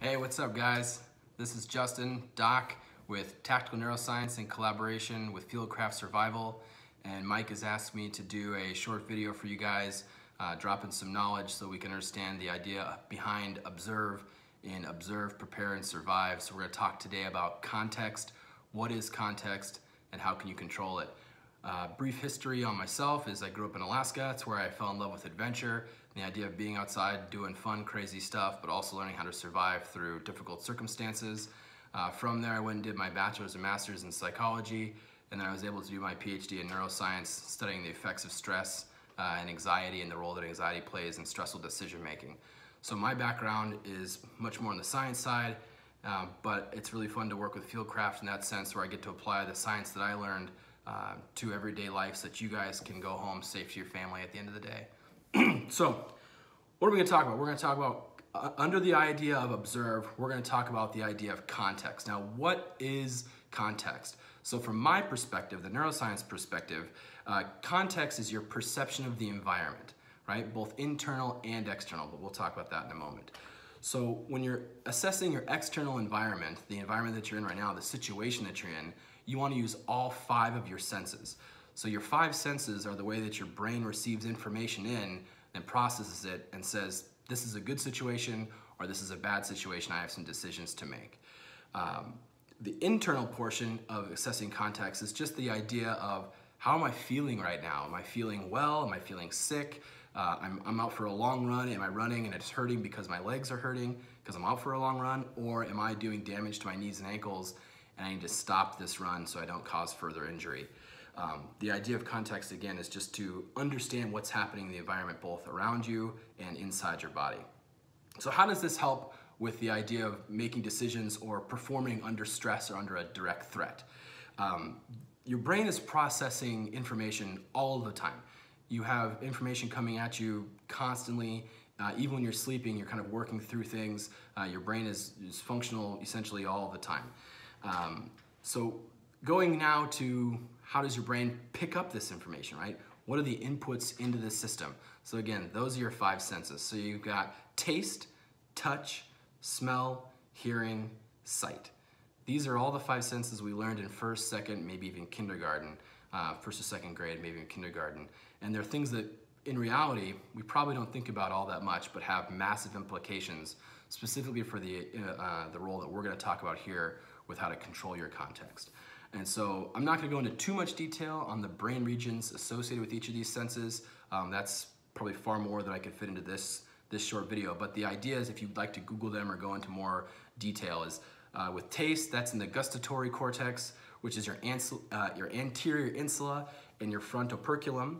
Hey, what's up guys? This is Justin, Doc, with Tactical Neuroscience in collaboration with FieldCraft Survival. And Mike has asked me to do a short video for you guys, dropping some knowledge so we can understand the idea behind observe in observe, prepare, and survive. So we're going to talk today about context. What is context and how can you control it? Brief history on myself is I grew up in Alaska. It's where I fell in love with adventure, the idea of being outside, doing fun, crazy stuff, but also learning how to survive through difficult circumstances. From there, I went and did my bachelor's and master's in psychology, and then I was able to do my PhD in neuroscience, studying the effects of stress and anxiety and the role that anxiety plays in stressful decision making. So my background is much more on the science side, but it's really fun to work with FieldCraft in that sense, where I get to apply the science that I learned to everyday life so that you guys can go home safe to your family at the end of the day. So, what are we going to talk about? We're going to talk about, under the idea of observe, we're going to talk about the idea of context. Now, what is context? So from my perspective, the neuroscience perspective, context is your perception of the environment, right? Both internal and external, but we'll talk about that in a moment. So when you're assessing your external environment, the environment that you're in right now, the situation that you're in, you want to use all 5 of your senses. So your 5 senses are the way that your brain receives information in and processes it and says, this is a good situation or this is a bad situation, I have some decisions to make. The internal portion of assessing context is just the idea of, how am I feeling right now? Am I feeling well? Am I feeling sick? I'm out for a long run. Am I running and it's hurting because my legs are hurting because I'm out for a long run? Or am I doing damage to my knees and ankles and I need to stop this run so I don't cause further injury? The idea of context, again, is just to understand what's happening in the environment both around you and inside your body. So how does this help with the idea of making decisions or performing under stress or under a direct threat? Your brain is processing information all the time. You have information coming at you constantly. Even when you're sleeping, you're kind of working through things. Your brain is functional essentially all the time. So going now to how does your brain pick up this information, right? What are the inputs into the system? So again, those are your 5 senses. So you've got taste, touch, smell, hearing, sight. These are all the 5 senses we learned in 1st, 2nd, maybe even kindergarten, 1st or 2nd grade, maybe in kindergarten. And they're things that in reality, we probably don't think about all that much, but have massive implications, specifically for the role that we're gonna talk about here with how to control your context. And so I'm not gonna go into too much detail on the brain regions associated with each of these senses. That's probably far more than I could fit into this short video. But the idea is, if you'd like to Google them or go into more detail, is with taste, that's in the gustatory cortex, which is your anterior insula and your frontoperculum.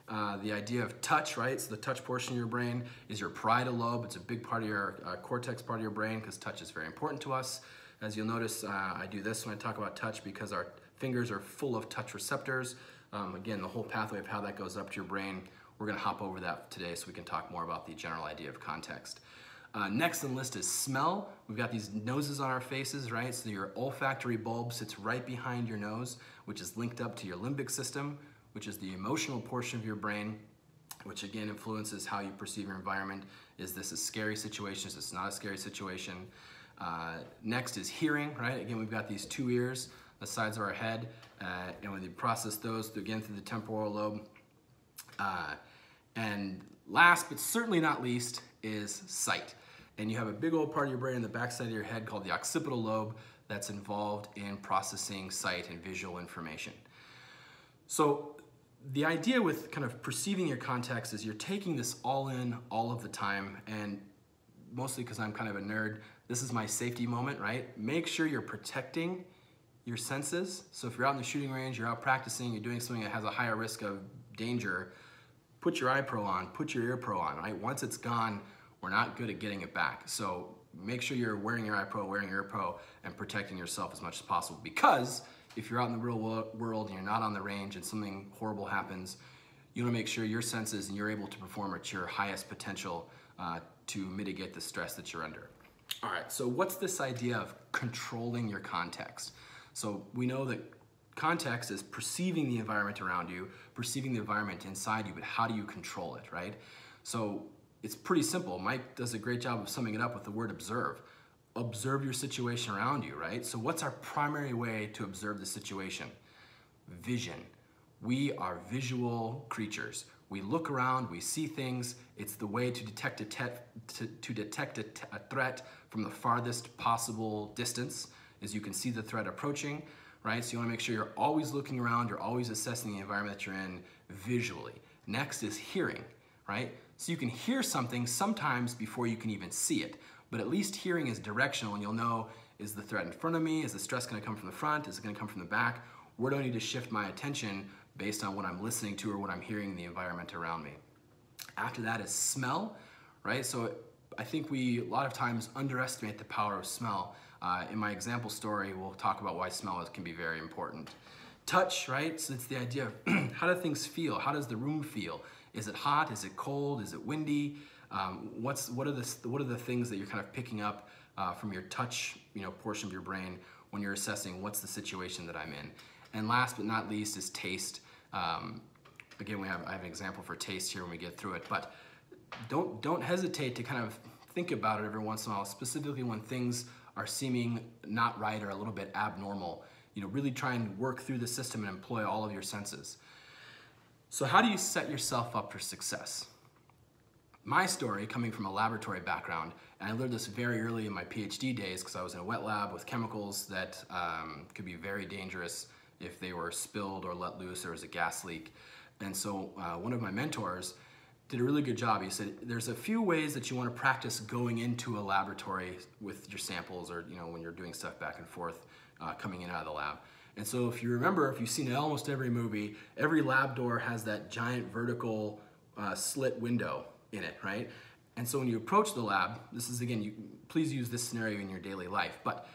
The idea of touch, right? So the touch portion of your brain is your parietal lobe. It's a big part of your cortex part of your brain because touch is very important to us. As you'll notice, I do this when I talk about touch because our fingers are full of touch receptors. Again, the whole pathway of how that goes up to your brain, we're gonna hop over that today so we can talk more about the general idea of context. Next on the list is smell. We've got these noses on our faces, right? So your olfactory bulb sits right behind your nose, which is linked up to your limbic system, which is the emotional portion of your brain, which again influences how you perceive your environment. Is this a scary situation? Is this not a scary situation? Next is hearing, right? Again, we've got these 2 ears, the sides of our head, and when you process those, again, through the temporal lobe. And last, but certainly not least, is sight. And you have a big old part of your brain in the backside of your head called the occipital lobe that's involved in processing sight and visual information. So the idea with kind of perceiving your context is you're taking this all in all of the time, and mostly because I'm kind of a nerd, this is my safety moment, right? Make sure you're protecting your senses. So if you're out in the shooting range, you're out practicing, you're doing something that has a higher risk of danger, put your eye pro on, put your ear pro on, right? Once it's gone, we're not good at getting it back. So make sure you're wearing your eye pro, wearing your ear pro, and protecting yourself as much as possible. Because if you're out in the real world and you're not on the range and something horrible happens, you wanna make sure your senses and you're able to perform at your highest potential to mitigate the stress that you're under. All right, so what's this idea of controlling your context? So we know that context is perceiving the environment around you, perceiving the environment inside you, but how do you control it, right? So it's pretty simple. Mike does a great job of summing it up with the word observe. observe your situation around you, right? So what's our primary way to observe the situation? Vision. We are visual creatures. We look around, we see things. It's the way to detect a threat from the farthest possible distance, as you can see the threat approaching, right? So you want to make sure you're always looking around, you're always assessing the environment that you're in visually. Next is hearing, right? So you can hear something sometimes before you can even see it, but at least hearing is directional, and you'll know, is the threat in front of me? Is the stress going to come from the front? Is it going to come from the back? Where do I need to shift my attention based on what I'm listening to or what I'm hearing in the environment around me? After that is smell, right? So I think we a lot of times underestimate the power of smell. In my example story, we'll talk about why smell can be very important. Touch, right? So it's the idea of how do things feel? How does the room feel? Is it hot? Is it cold? Is it windy? What are the things that you're kind of picking up from your touch, portion of your brain when you're assessing what's the situation that I'm in? And last but not least is taste. Again, I have an example for taste here when we get through it, but don't hesitate to kind of think about it every once in a while, specifically when things are seeming not right or a little bit abnormal. Really try and work through the system and employ all of your senses. So how do you set yourself up for success? My story, coming from a laboratory background, and I learned this very early in my PhD days because I was in a wet lab with chemicals that could be very dangerous if they were spilled or let loose, there was a gas leak. And so one of my mentors did a really good job. He said, there's a few ways that you want to practice going into a laboratory with your samples, or when you're doing stuff back and forth, coming in and out of the lab. And so if you remember, if you've seen almost every movie, every lab door has that giant vertical slit window in it, right? And so when you approach the lab, this is again, please use this scenario in your daily life, but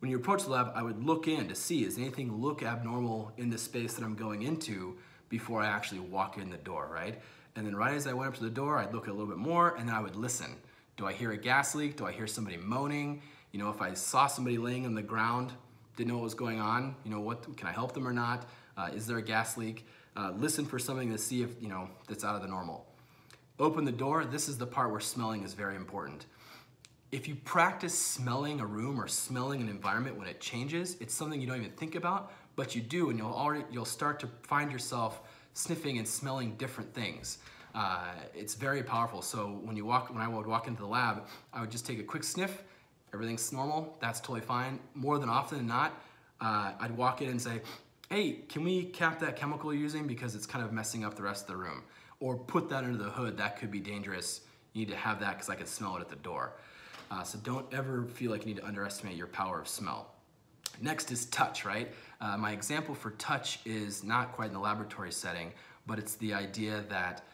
when you approach the lab, I would look in to see, does anything look abnormal in the space that I'm going into before I actually walk in the door, right? And then right as I went up to the door, I'd look a little bit more, and then I would listen. Do I hear a gas leak? Do I hear somebody moaning? If I saw somebody laying on the ground, didn't know what was going on, what can I help them or not? Is there a gas leak? Listen for something to see if, that's out of the normal. Open the door. This is the part where smelling is very important. If you practice smelling a room or smelling an environment when it changes, it's something you don't even think about, but you do, and you'll start to find yourself sniffing and smelling different things. It's very powerful. So when I would walk into the lab, I would just take a quick sniff. Everything's normal. That's totally fine. More than often than not, I'd walk in and say, "Hey, can we cap that chemical you're using because it's kind of messing up the rest of the room?" Or put that under the hood. That could be dangerous. You need to have that because I can smell it at the door. So don't ever feel like you need to underestimate your power of smell. Next is touch, right? My example for touch is not quite in the laboratory setting, but it's the idea that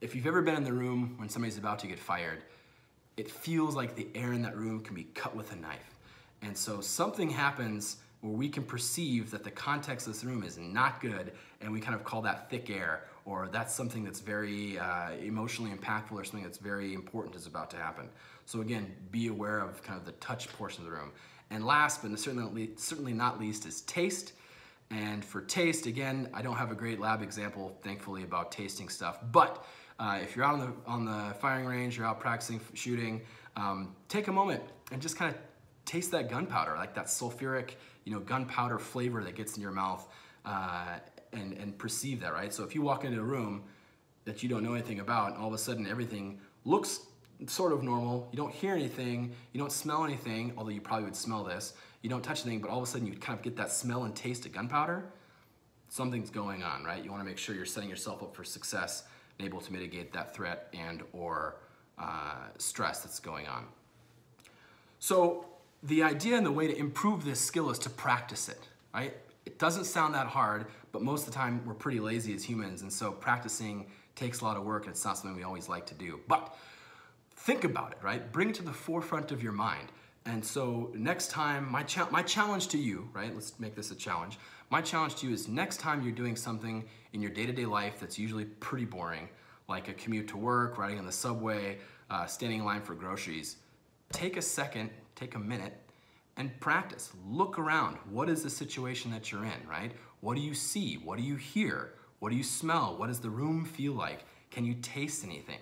if you've ever been in the room when somebody's about to get fired, it feels like the air in that room can be cut with a knife. And so something happens where we can perceive that the context of this room is not good, and we kind of call that thick air, or that's something that's very emotionally impactful, or something that's very important is about to happen. So again, be aware of kind of the touch portion of the room. And last, but certainly not least, is taste. And for taste, again, I don't have a great lab example, thankfully, about tasting stuff, but if you're out on the firing range, you're out practicing shooting, take a moment and just kind of taste that gunpowder, like that sulfuric, gunpowder flavor that gets in your mouth, and perceive that, right? So if you walk into a room that you don't know anything about, and all of a sudden everything looks sort of normal, you don't hear anything, you don't smell anything, although you probably would smell this, you don't touch anything, but all of a sudden you kind of get that smell and taste of gunpowder, something's going on, right? You want to make sure you're setting yourself up for success and able to mitigate that threat and or stress that's going on. So the idea and the way to improve this skill is to practice it, right? It doesn't sound that hard, but most of the time we're pretty lazy as humans, and so practicing takes a lot of work, and it's not something we always like to do. But think about it, right? Bring it to the forefront of your mind. And so next time, my challenge to you, right? Let's make this a challenge. My challenge to you is next time you're doing something in your day-to-day life that's usually pretty boring, like a commute to work, riding on the subway, standing in line for groceries, take a second, take a minute, and practice. Look around. What is the situation that you're in, right? What do you see? What do you hear? What do you smell? What does the room feel like? Can you taste anything?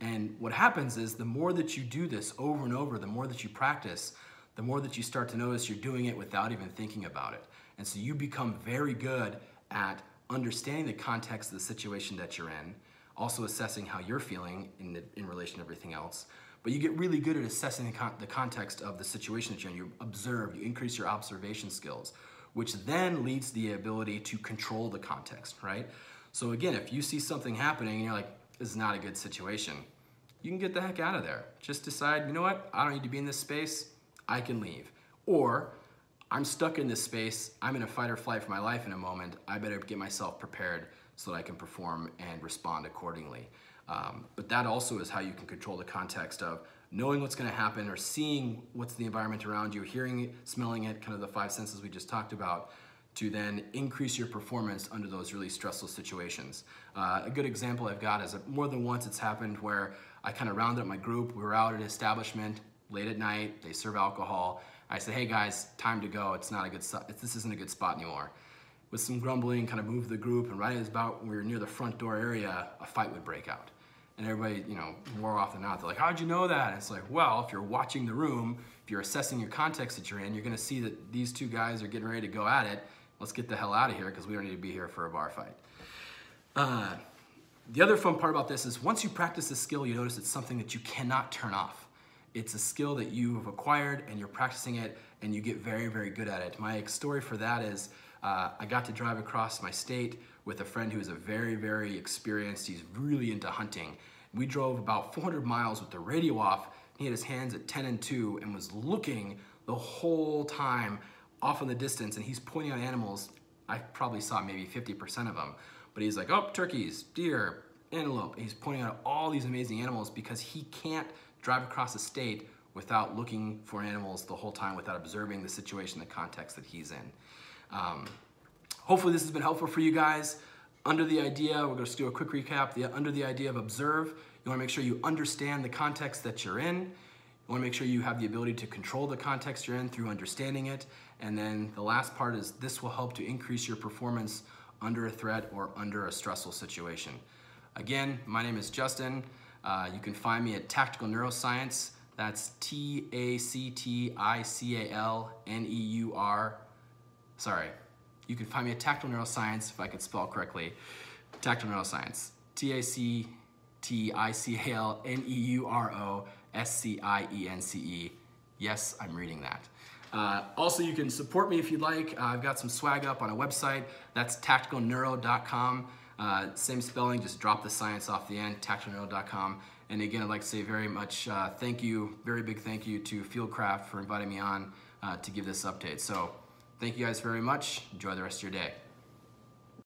And what happens is the more that you do this over and over, the more that you practice, the more that you start to notice you're doing it without even thinking about it. And so you become very good at understanding the context of the situation that you're in, also assessing how you're feeling in relation to everything else. But you get really good at assessing the context of the situation that you're in. You observe, you increase your observation skills, which then leads to the ability to control the context, right? So again, if you see something happening and you're like, this is not a good situation, you can get the heck out of there. Just decide, you know what, I don't need to be in this space, I can leave. Or, I'm stuck in this space, I'm in a fight or flight for my life in a moment, I better get myself prepared so that I can perform and respond accordingly. But that also is how you can control the context of knowing what's gonna happen or seeing what's the environment around you, hearing it, smelling it, kind of the 5 senses we just talked about, to then increase your performance under those really stressful situations. A good example I've got is that more than once it's happened where I kind of rounded up my group, we were out at an establishment late at night, they serve alcohol. I said, hey guys, time to go, this isn't a good spot anymore. With some grumbling, kind of moved the group, and right as about when we were near the front door area, a fight would break out. And everybody, more often than not, they're like, how'd you know that? And it's like, well, if you're watching the room, if you're assessing your context that you're in, you're gonna see that these two guys are getting ready to go at it. Let's get the hell out of here because we don't need to be here for a bar fight. The other fun part about this is once you practice this skill, you notice it's something that you cannot turn off. It's a skill that you have acquired and you're practicing it and you get very, very good at it. My story for that is I got to drive across my state with a friend who is a very, very experienced, he's really into hunting. We drove about 400 miles with the radio off. He had his hands at 10 and 2 and was looking the whole time off in the distance, and he's pointing out animals. I probably saw maybe 50% of them, but he's like, oh, turkeys, deer, antelope. He's pointing out all these amazing animals because he can't drive across the state without looking for animals the whole time, without observing the situation, the context that he's in. Hopefully this has been helpful for you guys. Under the idea, we're going to do a quick recap. Under the idea of observe, you want to make sure you understand the context that you're in. You want to make sure you have the ability to control the context you're in through understanding it. And then the last part is this will help to increase your performance under a threat or under a stressful situation. Again, my name is Justin. You can find me at Tactical Neuroscience. That's You can find me at Tactical Neuroscience, if I could spell correctly. Tactical Neuroscience. TacticalNeuroscience. Yes, I'm reading that. Also, you can support me if you'd like. I've got some swag up on a website. That's tacticalneuro.com. Same spelling, just drop the science off the end, tacticalneuro.com. And again, I'd like to say very much thank you, very big thank you to FieldCraft for inviting me on to give this update. So thank you guys very much. Enjoy the rest of your day.